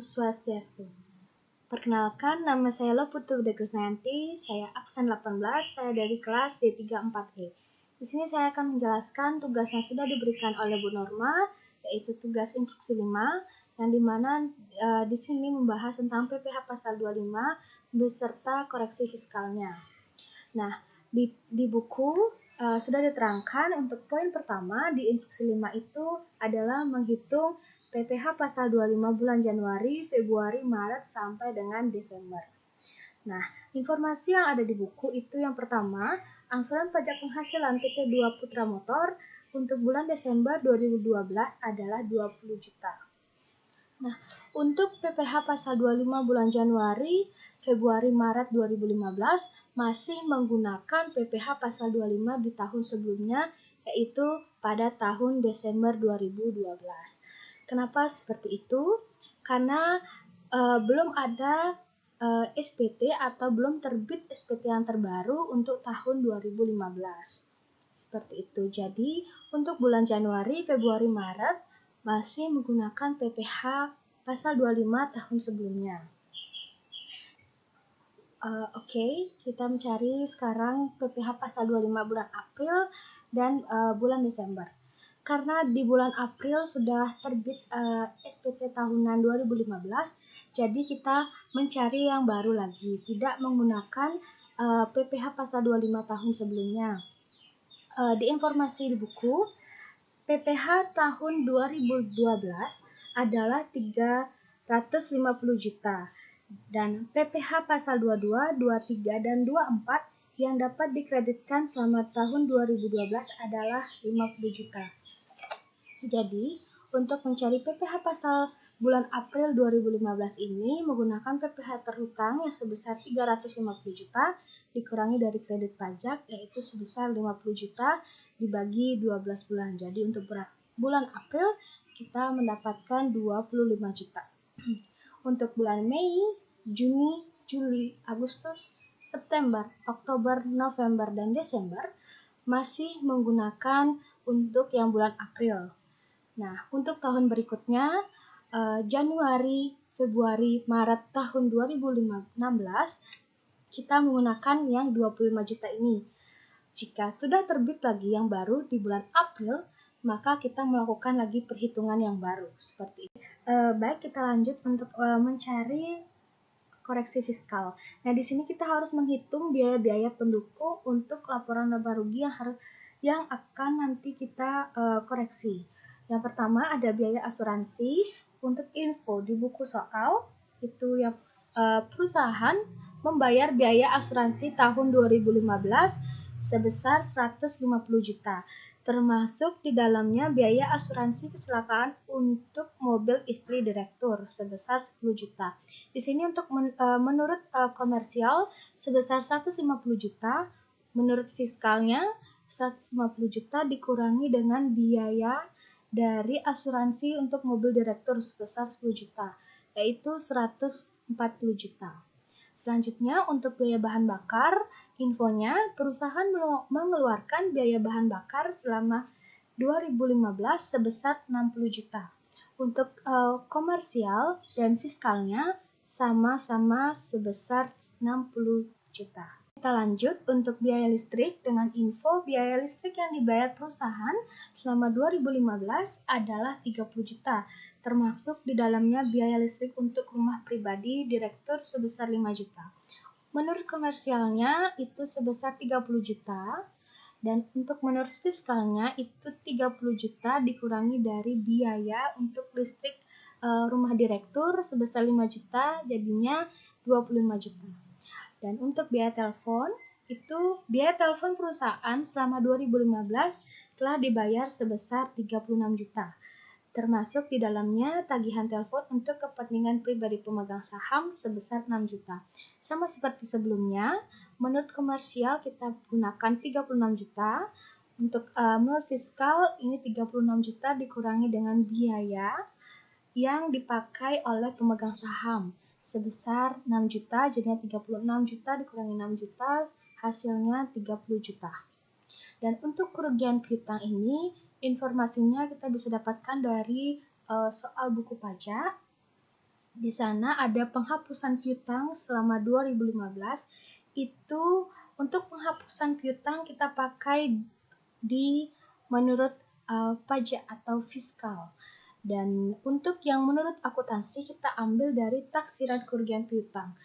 Swastiastu. Perkenalkan, nama saya Loputu Budi Krisdayanti, saya absen 18, saya dari kelas D34E. Di sini saya akan menjelaskan tugas yang sudah diberikan oleh Bu Norma, yaitu tugas instruksi 5, yang dimana di sini membahas tentang PPh pasal 25 beserta koreksi fiskalnya. Nah, di buku sudah diterangkan untuk poin pertama di instruksi 5 itu adalah menghitung PPh pasal 25 bulan Januari, Februari, Maret sampai dengan Desember. Nah, informasi yang ada di buku itu yang pertama, angsuran pajak penghasilan PT2 Putra Motor untuk bulan Desember 2012 adalah 20 juta. Nah, untuk PPh pasal 25 bulan Januari, Februari, Maret 2015 masih menggunakan PPh pasal 25 di tahun sebelumnya, yaitu pada tahun Desember 2012. Kenapa seperti itu? Karena belum ada SPT atau belum terbit SPT yang terbaru untuk tahun 2015. Seperti itu. Jadi, untuk bulan Januari, Februari, Maret masih menggunakan PPh pasal 25 tahun sebelumnya. Oke, kita mencari sekarang PPh pasal 25 bulan April dan bulan Desember. Karena di bulan April sudah terbit SPT tahunan 2015, jadi kita mencari yang baru lagi, tidak menggunakan PPh pasal 25 tahun sebelumnya. Di informasi di buku, PPh tahun 2012 adalah 350 juta dan PPh pasal 22, 23, dan 24 yang dapat dikreditkan selama tahun 2012 adalah 50 juta. Jadi, untuk mencari PPh pasal bulan April 2015 ini menggunakan PPh terhutang yang sebesar 350 juta dikurangi dari kredit pajak yaitu sebesar 50 juta dibagi 12 bulan. Jadi untuk bulan April kita mendapatkan 25 juta. Untuk bulan Mei, Juni, Juli, Agustus, September, Oktober, November, dan Desember masih menggunakan untuk yang bulan April. Nah, untuk tahun berikutnya, Januari, Februari, Maret tahun 2016, kita menggunakan yang 25 juta ini. Jika sudah terbit lagi yang baru di bulan April, maka kita melakukan lagi perhitungan yang baru. Seperti ini. Baik, kita lanjut untuk mencari koreksi fiskal. Nah, di sini kita harus menghitung biaya-biaya pendukung untuk laporan laba rugi yang akan nanti kita koreksi. Yang pertama ada biaya asuransi. Untuk info di buku soal itu yang perusahaan membayar biaya asuransi tahun 2015 sebesar 150 juta. Termasuk di dalamnya biaya asuransi kecelakaan untuk mobil istri direktur sebesar 10 juta. Di sini untuk menurut komersial sebesar 150 juta, menurut fiskalnya 150 juta dikurangi dengan biaya dari asuransi untuk mobil direktur sebesar 10 juta, yaitu 140 juta. Selanjutnya untuk biaya bahan bakar, infonya perusahaan mengeluarkan biaya bahan bakar selama 2015 sebesar 60 juta. Untuk komersial dan fiskalnya sama-sama sebesar 60 juta. Kita lanjut untuk biaya listrik dengan info biaya listrik yang dibayar perusahaan selama 2015 adalah 30 juta. Termasuk di dalamnya biaya listrik untuk rumah pribadi direktur sebesar 5 juta. Menurut komersialnya itu sebesar 30 juta dan untuk menurut fiskalnya itu 30 juta dikurangi dari biaya untuk listrik rumah direktur sebesar 5 juta jadinya 25 juta. Dan untuk biaya telepon itu biaya telepon perusahaan selama 2015 telah dibayar sebesar 36 juta. Termasuk di dalamnya tagihan telepon untuk kepentingan pribadi pemegang saham sebesar 6 juta. Sama seperti sebelumnya, menurut komersial kita gunakan 36 juta. Untuk menurut fiskal ini 36 juta dikurangi dengan biaya yang dipakai oleh pemegang saham sebesar 6 juta, jadinya 36 juta dikurangi 6 juta, hasilnya 30 juta. Dan untuk kerugian piutang ini, informasinya kita bisa dapatkan dari soal buku pajak. Di sana ada penghapusan piutang selama 2015. Itu untuk penghapusan piutang kita pakai di menurut pajak atau fiskal. Dan untuk yang menurut akuntansi kita ambil dari taksiran kerugian piutang.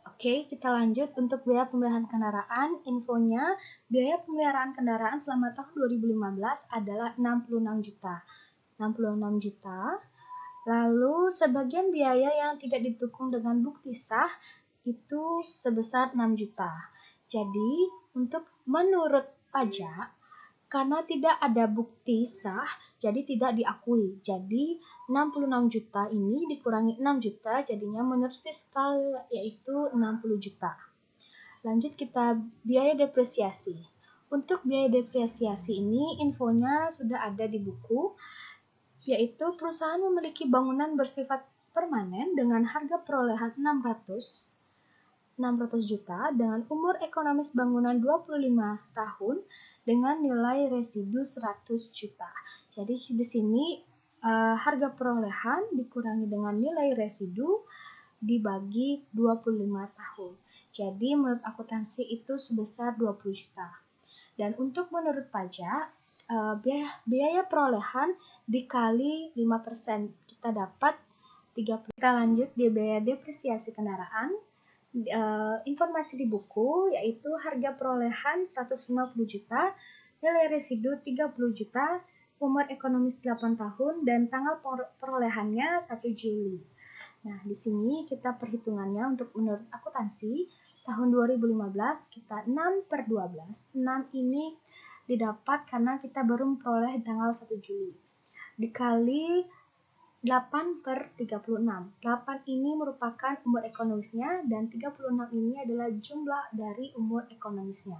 Oke, kita lanjut untuk biaya pemeliharaan kendaraan. Infonya, biaya pemeliharaan kendaraan selama tahun 2015 adalah 66 juta. 66 juta. Lalu sebagian biaya yang tidak didukung dengan bukti sah itu sebesar 6 juta. Jadi, untuk menurut pajak, karena tidak ada bukti sah, jadi tidak diakui. Jadi 66 juta ini dikurangi 6 juta, jadinya menurut fiskal yaitu 60 juta. Lanjut kita biaya depresiasi. Untuk biaya depresiasi ini infonya sudah ada di buku, yaitu perusahaan memiliki bangunan bersifat permanen dengan harga perolehan 600 juta dengan umur ekonomis bangunan 25 tahun dengan nilai residu 100 juta. Jadi di sini harga perolehan dikurangi dengan nilai residu dibagi 25 tahun. Jadi menurut akuntansi itu sebesar 20 juta. Dan untuk menurut pajak, biaya perolehan dikali 5%, kita dapat 30. Kita lanjut di biaya depresiasi kendaraan. Informasi di buku yaitu harga perolehan 150 juta, nilai residu 30 juta, umur ekonomis 8 tahun, dan tanggal perolehannya 1 Juli. Nah, di sini kita perhitungannya untuk menurut akuntansi tahun 2015 kita 6/12. 6 ini didapat karena kita baru memperoleh tanggal 1 Juli. Dikali 8/36. 8 ini merupakan umur ekonomisnya dan 36 ini adalah jumlah dari umur ekonomisnya.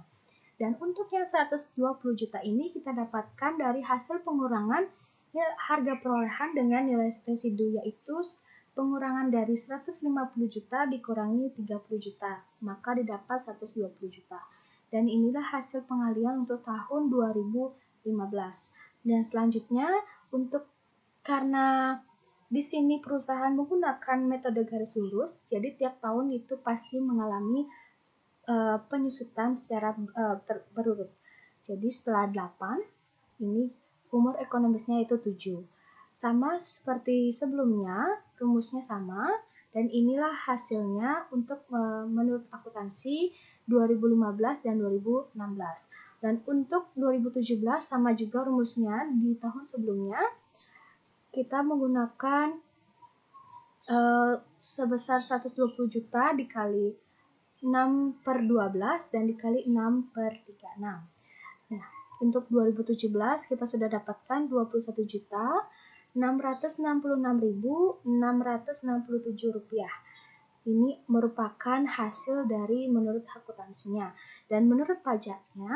Dan untuk yang 120 juta ini kita dapatkan dari hasil pengurangan harga perolehan dengan nilai residu, yaitu pengurangan dari 150 juta dikurangi 30 juta, maka didapat 120 juta. Dan inilah hasil pengalian untuk tahun 2015. Dan selanjutnya karena di sini perusahaan menggunakan metode garis lurus, jadi tiap tahun itu pasti mengalami penyusutan secara berurut. Jadi setelah 8, ini umur ekonomisnya itu 7. Sama seperti sebelumnya, rumusnya sama, dan inilah hasilnya untuk menurut akuntansi 2015 dan 2016. Dan untuk 2017 sama juga rumusnya di tahun sebelumnya, kita menggunakan sebesar 120 juta dikali 6/12 dan dikali 6/36. Nah, untuk 2017 kita sudah dapatkan 21.666.667 rupiah. Ini merupakan hasil dari menurut akuntansinya. Dan menurut pajaknya,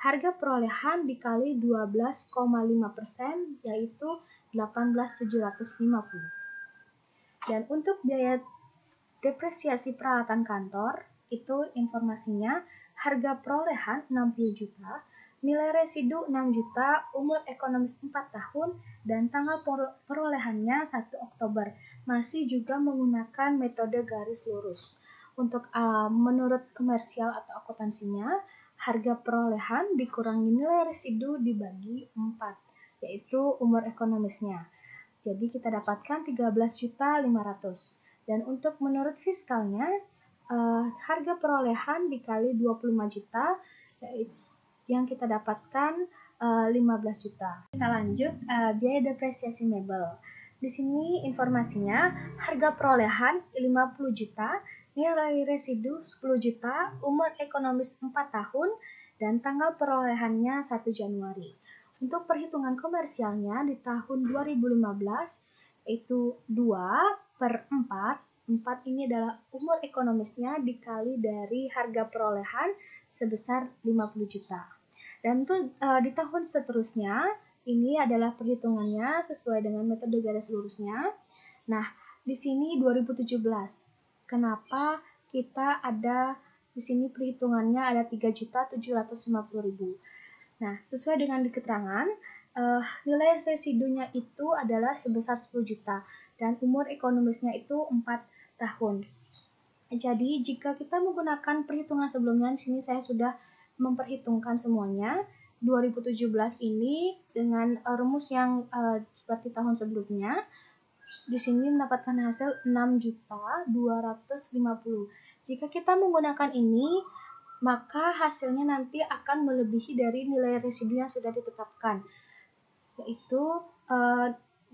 harga perolehan dikali 12,5% yaitu 18.750. Dan untuk biaya depresiasi peralatan kantor, itu informasinya harga perolehan 60 juta, nilai residu 6 juta, umur ekonomis 4 tahun, dan tanggal perolehannya 1 Oktober. Masih juga menggunakan metode garis lurus. Untuk menurut komersial atau akuntansinya, harga perolehan dikurangi nilai residu dibagi 4, yaitu umur ekonomisnya. Jadi kita dapatkan 13.500.000. Dan untuk menurut fiskalnya, harga perolehan dikali 25 juta, yang kita dapatkan 15 juta. Kita lanjut biaya depresiasi mebel. Di sini informasinya harga perolehan 50 juta, nilai residu 10 juta, umur ekonomis 4 tahun, dan tanggal perolehannya 1 Januari. Untuk perhitungan komersialnya di tahun 2015 itu 2/4. 4 ini adalah umur ekonomisnya dikali dari harga perolehan sebesar 50 juta. Dan untuk di tahun seterusnya ini adalah perhitungannya sesuai dengan metode garis lurusnya. Nah, di sini 2017. Kenapa kita ada di sini perhitungannya ada 3.750.000. Nah, sesuai dengan di keterangan, nilai residunya itu adalah sebesar 10 juta. dan umur ekonomisnya itu 4 tahun. Jadi jika kita menggunakan perhitungan sebelumnya, di sini saya sudah memperhitungkan semuanya. 2017 ini dengan rumus yang seperti tahun sebelumnya, di sini mendapatkan hasil 6.250.000. Jika kita menggunakan ini, maka hasilnya nanti akan melebihi dari nilai residu yang sudah ditetapkan, yaitu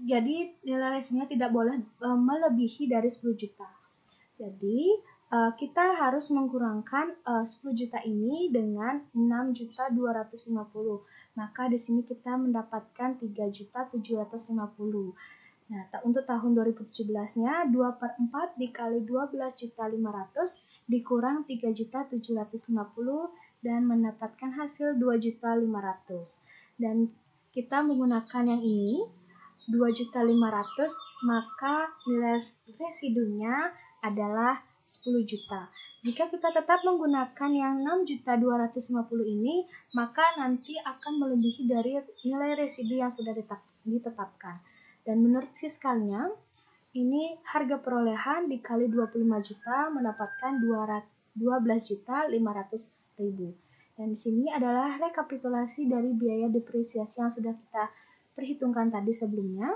jadi nilai residunya tidak boleh melebihi dari 10 juta. Jadi kita harus mengkurangkan 10 juta ini dengan 6.250. Maka di sini kita mendapatkan 3.750. Nah, untuk tahun 2017-nya 2/4 dikali 12.500 dikurang 3.750 dan mendapatkan hasil 2.500. Dan kita menggunakan yang ini 2.500, maka nilai residunya adalah 10 juta. Jika kita tetap menggunakan yang 6.250 ini, maka nanti akan melebihi dari nilai residu yang sudah ditetapkan. Dan menurut fiskalnya, ini harga perolehan dikali 25 juta mendapatkan 12.500.000. Dan di sini adalah rekapitulasi dari biaya depresiasi yang sudah kita perhitungkan tadi sebelumnya,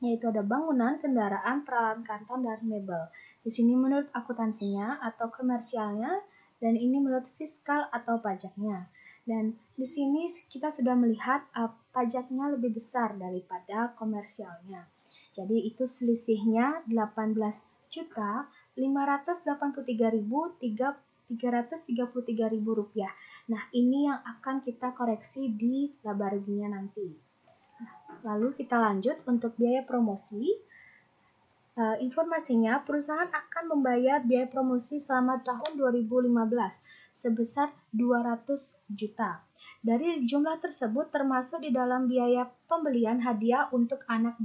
yaitu ada bangunan, kendaraan, peralatan kantor, dan mebel. Di sini menurut akuntansinya atau komersialnya, dan ini menurut fiskal atau pajaknya. Dan di sini kita sudah melihat pajaknya lebih besar daripada komersialnya. Jadi itu selisihnya 18.583.333.000 rupiah. Nah, ini yang akan kita koreksi di laba ruginya nanti. Lalu kita lanjut untuk biaya promosi. Informasinya, perusahaan akan membayar biaya promosi selama tahun 2015 sebesar 200 juta. Dari jumlah tersebut termasuk di dalam biaya pembelian hadiah untuk anak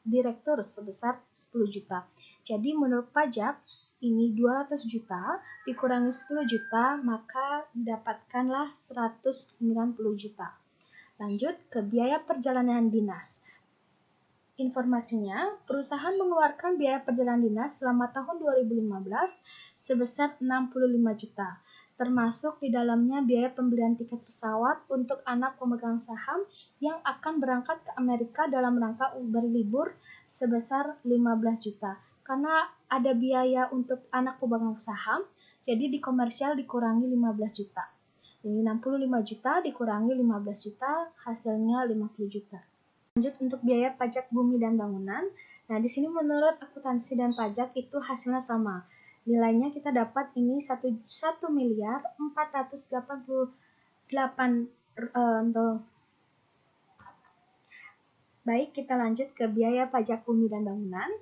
direktur sebesar 10 juta. Jadi menurut pajak, ini 200 juta dikurangi 10 juta, maka dapatkanlah 190 juta. Lanjut ke biaya perjalanan dinas. Informasinya, perusahaan mengeluarkan biaya perjalanan dinas selama tahun 2015 sebesar 65 juta, termasuk di dalamnya biaya pembelian tiket pesawat untuk anak pemegang saham yang akan berangkat ke Amerika dalam rangka berlibur sebesar 15 juta. Karena ada biaya untuk anak pemegang saham, jadi di komersial dikurangi 15 juta. Jadi 65 juta dikurangi 15 juta, hasilnya 50 juta. Lanjut untuk biaya pajak bumi dan bangunan. Nah, di sini menurut akuntansi dan pajak itu hasilnya sama. Nilainya kita dapat ini 1.488. Baik, kita lanjut ke biaya pajak bumi dan bangunan.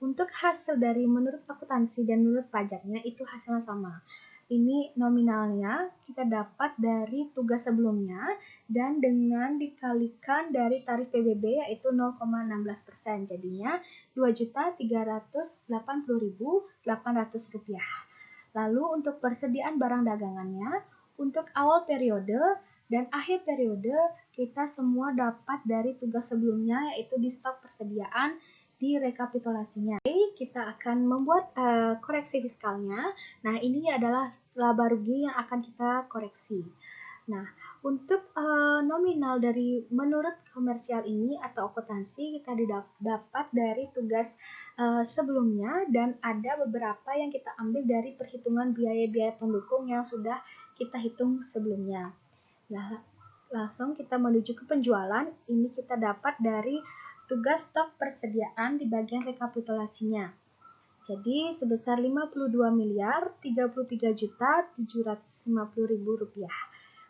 Untuk hasil dari menurut akuntansi dan menurut pajaknya itu hasilnya sama. Ini nominalnya kita dapat dari tugas sebelumnya dan dengan dikalikan dari tarif PBB yaitu 0,16%. Jadinya Rp2.380.800. Lalu untuk persediaan barang dagangannya, untuk awal periode dan akhir periode kita semua dapat dari tugas sebelumnya yaitu di stok persediaan di rekapitulasinya. Kita akan membuat koreksi fiskalnya. Nah, ini adalah laba rugi yang akan kita koreksi. Nah, untuk nominal dari menurut komersial ini atau akuntansi kita dapat dari tugas sebelumnya dan ada beberapa yang kita ambil dari perhitungan biaya-biaya pendukung yang sudah kita hitung sebelumnya. Nah, langsung kita menuju ke penjualan. Ini kita dapat dari tugas stok persediaan di bagian rekapitulasinya. Jadi sebesar Rp53.073.750.000.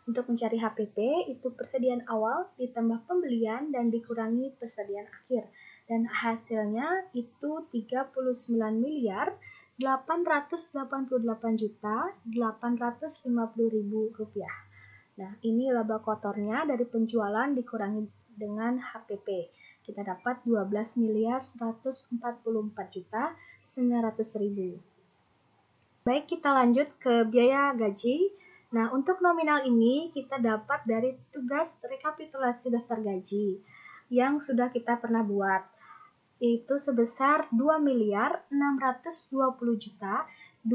Untuk mencari HPP itu persediaan awal ditambah pembelian dan dikurangi persediaan akhir. Dan hasilnya itu Rp39.888.850.000. Nah, ini laba kotornya dari penjualan dikurangi dengan HPP. Kita dapat Rp12.144.900.000. Baik, kita lanjut ke biaya gaji. Nah, untuk nominal ini kita dapat dari tugas rekapitulasi daftar gaji yang sudah kita pernah buat. yaitu sebesar Rp2.620.283.040.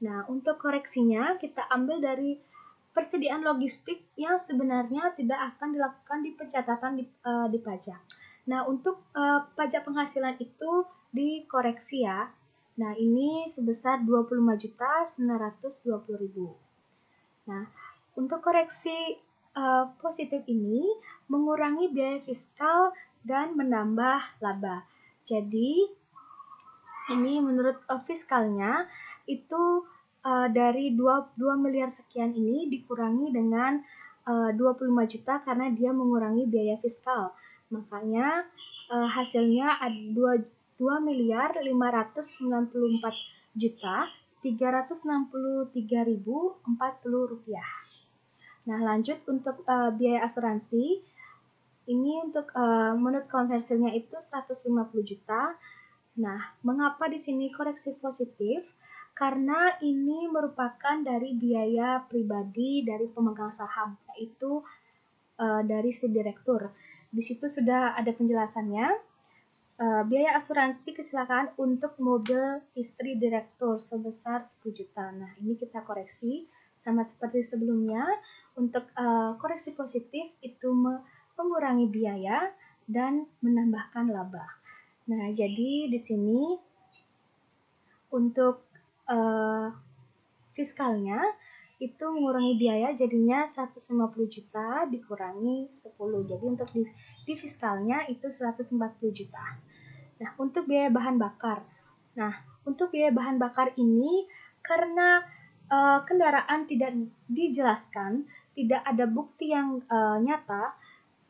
Nah, untuk koreksinya kita ambil dari persediaan logistik yang sebenarnya tidak akan dilakukan di pencatatan di pajak. Nah, untuk pajak penghasilan itu dikoreksi ya. Nah, ini sebesar Rp25.920.000. Nah, untuk koreksi positif ini mengurangi biaya fiskal dan menambah laba. Jadi, ini menurut fiskalnya itu dari 2 miliar sekian ini dikurangi dengan 25 juta karena dia mengurangi biaya fiskal. Makanya hasilnya ada 2.594.363.040 rupiah. Nah, lanjut untuk biaya asuransi. Ini untuk menurut konversinya itu 150 juta. Nah, mengapa di sini koreksi positif? Karena ini merupakan dari biaya pribadi dari pemegang saham, yaitu dari si direktur. Di situ sudah ada penjelasannya. Biaya asuransi kecelakaan untuk mobil istri direktur sebesar 10 juta. Nah, ini kita koreksi sama seperti sebelumnya. Untuk koreksi positif itu mengurangi biaya dan menambahkan laba. Nah, jadi di sini untuk fiskalnya itu mengurangi biaya jadinya 150 juta dikurangi 10. Jadi untuk di fiskalnya itu 140 juta. Nah, untuk biaya bahan bakar. Nah, untuk biaya bahan bakar ini karena kendaraan tidak dijelaskan, tidak ada bukti yang nyata,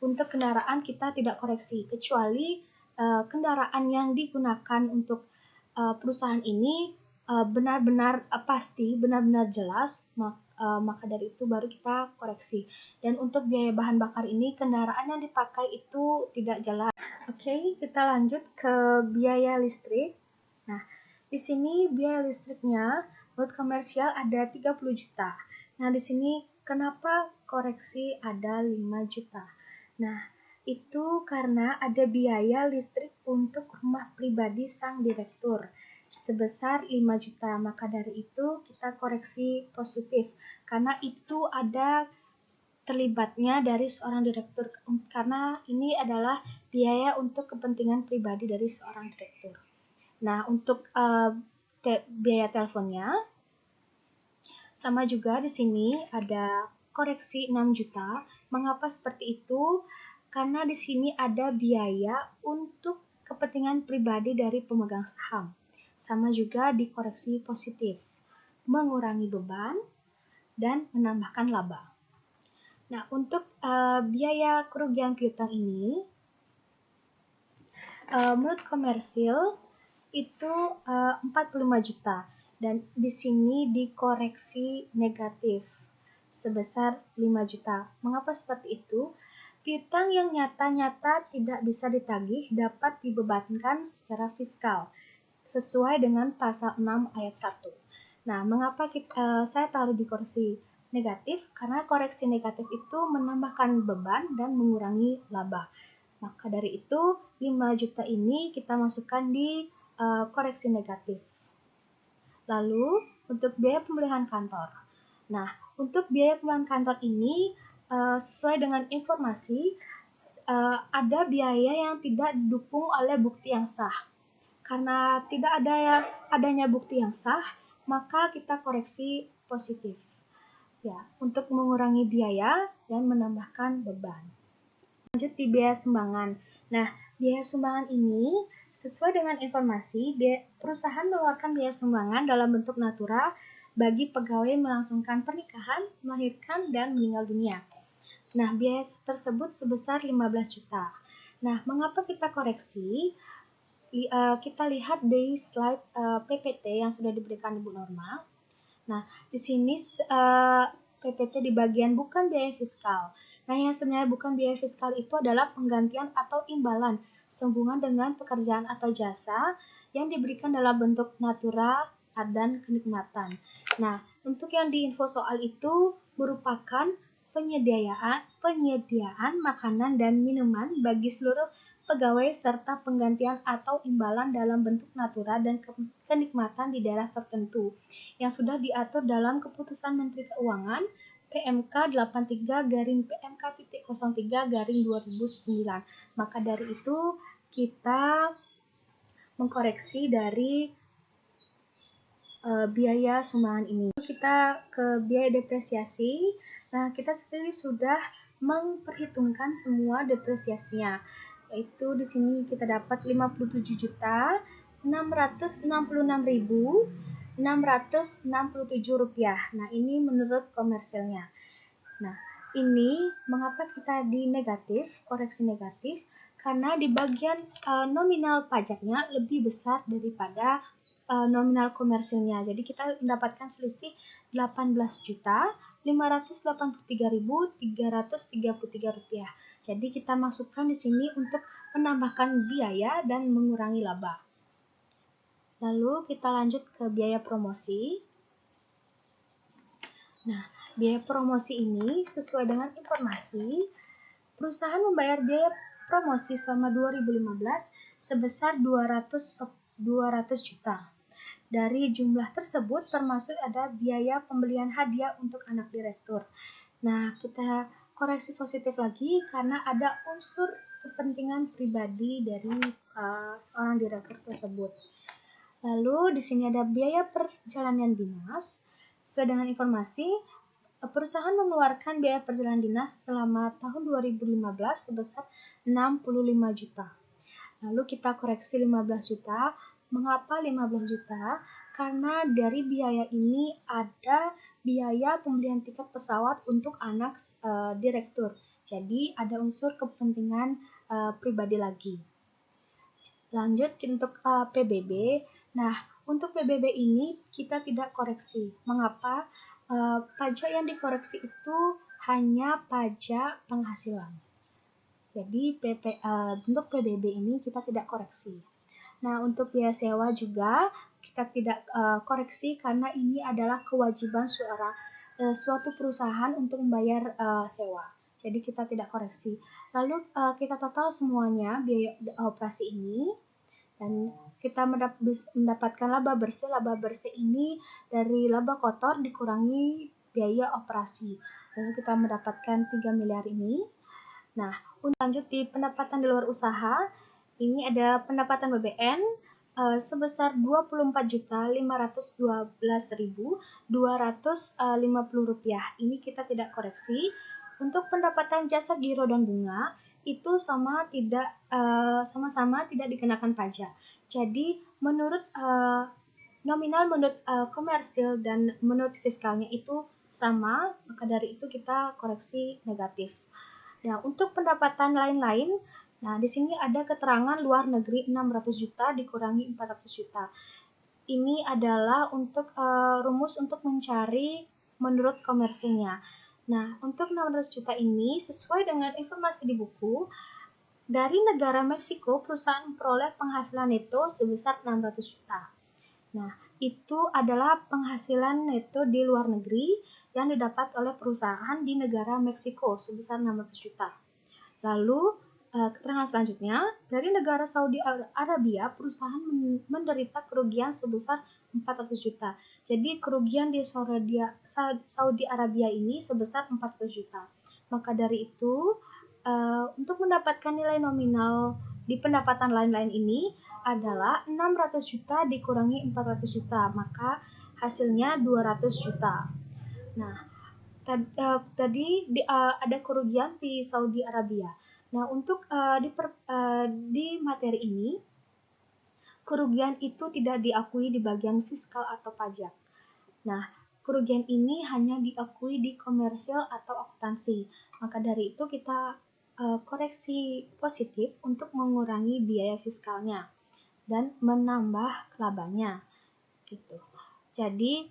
untuk kendaraan kita tidak koreksi, kecuali kendaraan yang digunakan untuk perusahaan ini benar-benar pasti, benar-benar jelas, maka dari itu baru kita koreksi. Dan untuk biaya bahan bakar ini, kendaraan yang dipakai itu tidak jelas. Oke, kita lanjut ke biaya listrik. Nah, di sini biaya listriknya menurut komersial ada 30 juta. Nah, di sini kenapa koreksi ada 5 juta? Nah, itu karena ada biaya listrik untuk rumah pribadi sang direktur sebesar 5 juta. Maka dari itu kita koreksi positif karena itu ada terlibatnya dari seorang direktur, karena ini adalah biaya untuk kepentingan pribadi dari seorang direktur. Nah, untuk biaya teleponnya sama juga di sini ada koreksi 6 juta. Mengapa seperti itu? Karena di sini ada biaya untuk kepentingan pribadi dari pemegang saham. Sama juga dikoreksi positif, mengurangi beban dan menambahkan laba. Nah, untuk biaya kerugian piutang ini menurut komersil itu 45 juta dan di sini dikoreksi negatif sebesar 5 juta. Mengapa seperti itu? Piutang yang nyata-nyata tidak bisa ditagih dapat dibebankan secara fiskal sesuai dengan pasal 6 ayat 1. Nah, mengapa saya taruh di koreksi negatif? Karena koreksi negatif itu menambahkan beban dan mengurangi laba. Maka dari itu 5 juta ini kita masukkan di koreksi negatif. Lalu untuk biaya pemulihan kantor. Nah, untuk biaya pemulihan kantor ini sesuai dengan informasi ada biaya yang tidak didukung oleh bukti yang sah. Karena tidak adanya bukti yang sah, maka kita koreksi positif. Ya, untuk mengurangi biaya dan menambahkan beban. Lanjut di biaya sumbangan. Nah, biaya sumbangan ini sesuai dengan informasi, perusahaan mengeluarkan biaya sumbangan dalam bentuk natura bagi pegawai melangsungkan pernikahan, melahirkan, dan meninggal dunia. Nah, biaya tersebut sebesar 15 juta. Nah, mengapa kita koreksi? Kita lihat di slide PPT yang sudah diberikan Ibu Norma. Nah, di sini PPT di bagian bukan biaya fiskal. Nah, yang sebenarnya bukan biaya fiskal itu adalah penggantian atau imbalan sehubungan dengan pekerjaan atau jasa yang diberikan dalam bentuk natura dan kenikmatan. Nah, untuk yang diinfo soal itu merupakan penyediaan makanan dan minuman bagi seluruh pegawai serta penggantian atau imbalan dalam bentuk natura dan kenikmatan di daerah tertentu yang sudah diatur dalam Keputusan Menteri Keuangan PMK 83-PMK.03-2009. Maka dari itu kita mengkoreksi dari biaya sumbangan ini. Kita ke biaya depresiasi. Nah, kita sendiri sudah memperhitungkan semua depresiasinya. Yaitu di sini kita dapat 57.666.667 rupiah. Nah, ini menurut komersilnya. Nah, ini mengapa kita di negatif, koreksi negatif? Karena di bagian nominal pajaknya lebih besar daripada nominal komersilnya. Jadi kita mendapatkan selisih 18.583.333 rupiah. Jadi kita masukkan di sini untuk menambahkan biaya dan mengurangi laba. Lalu kita lanjut ke biaya promosi. Nah, biaya promosi ini sesuai dengan informasi, perusahaan membayar biaya promosi selama 2015 sebesar 200 juta. Dari jumlah tersebut termasuk ada biaya pembelian hadiah untuk anak direktur. Nah, kita koreksi positif lagi karena ada unsur kepentingan pribadi dari seorang direktur tersebut. Lalu di sini ada biaya perjalanan dinas. Sesuai dengan informasi, perusahaan mengeluarkan biaya perjalanan dinas selama tahun 2015 sebesar 65 juta. Lalu kita koreksi 15 juta. Mengapa 15 juta? Karena dari biaya ini ada biaya pembelian tiket pesawat untuk anak direktur. Jadi ada unsur kepentingan pribadi lagi. Lanjut untuk PBB. Nah, untuk PBB ini kita tidak koreksi. Mengapa? Pajak yang dikoreksi itu hanya pajak penghasilan. Jadi untuk PBB ini kita tidak koreksi. Nah, untuk biaya sewa juga kita tidak koreksi karena ini adalah kewajiban suatu perusahaan untuk membayar sewa. Jadi kita tidak koreksi. Lalu kita total semuanya biaya operasi ini dan kita mendapatkan laba bersih. Laba bersih ini dari laba kotor dikurangi biaya operasi. Lalu kita mendapatkan 3 miliar ini. Nah, untuk lanjut di pendapatan di luar usaha, ini ada pendapatan BBN sebesar 24.512.250 rupiah. Ini kita tidak koreksi. Untuk pendapatan jasa giro dan bunga itu sama-sama tidak dikenakan pajak. Jadi menurut nominal, menurut komersil dan menurut fiskalnya itu sama, maka dari itu kita koreksi negatif. Nah, untuk pendapatan lain-lain, nah di sini ada keterangan luar negeri 600 juta dikurangi 400 juta. Ini adalah untuk rumus untuk mencari menurut komersilnya. Nah, untuk 600 juta ini sesuai dengan informasi di buku, dari negara Meksiko perusahaan memperoleh penghasilan neto sebesar 600 juta. Nah, itu adalah penghasilan neto di luar negeri yang didapat oleh perusahaan di negara Meksiko sebesar 600 juta. Lalu, keterangan selanjutnya, dari negara Saudi Arabia, perusahaan menderita kerugian sebesar 400 juta. Jadi, kerugian di Saudi Arabia ini sebesar 400 juta. Maka dari itu, untuk mendapatkan nilai nominal di pendapatan lain-lain ini adalah 600 juta dikurangi 400 juta, maka hasilnya 200 juta. Nah, tadi ada kerugian di Saudi Arabia. Nah, untuk di materi ini, kerugian itu tidak diakui di bagian fiskal atau pajak. Nah, kerugian ini hanya diakui di komersil atau akuntansi. Maka dari itu kita koreksi positif untuk mengurangi biaya fiskalnya dan menambah labanya. Gitu. Jadi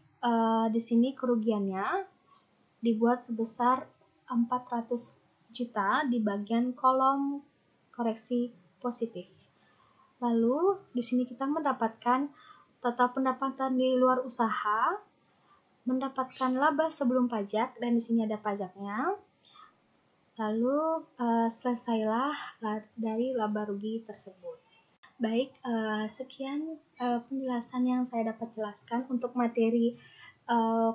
di sini kerugiannya dibuat sebesar 400 juta di bagian kolom koreksi positif. Lalu di sini kita mendapatkan total pendapatan di luar usaha, mendapatkan laba sebelum pajak dan di sini ada pajaknya. Lalu selesailah dari laba rugi tersebut. Baik, sekian penjelasan yang saya dapat jelaskan untuk materi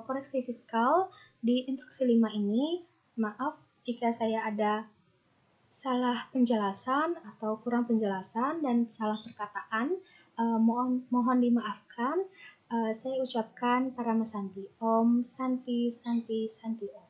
koreksi fiskal di instruksi 5 ini. Maaf jika saya ada salah penjelasan atau kurang penjelasan dan salah perkataan, mohon dimaafkan. Saya ucapkan Parama Santi. Om Santi Santi Santi Om.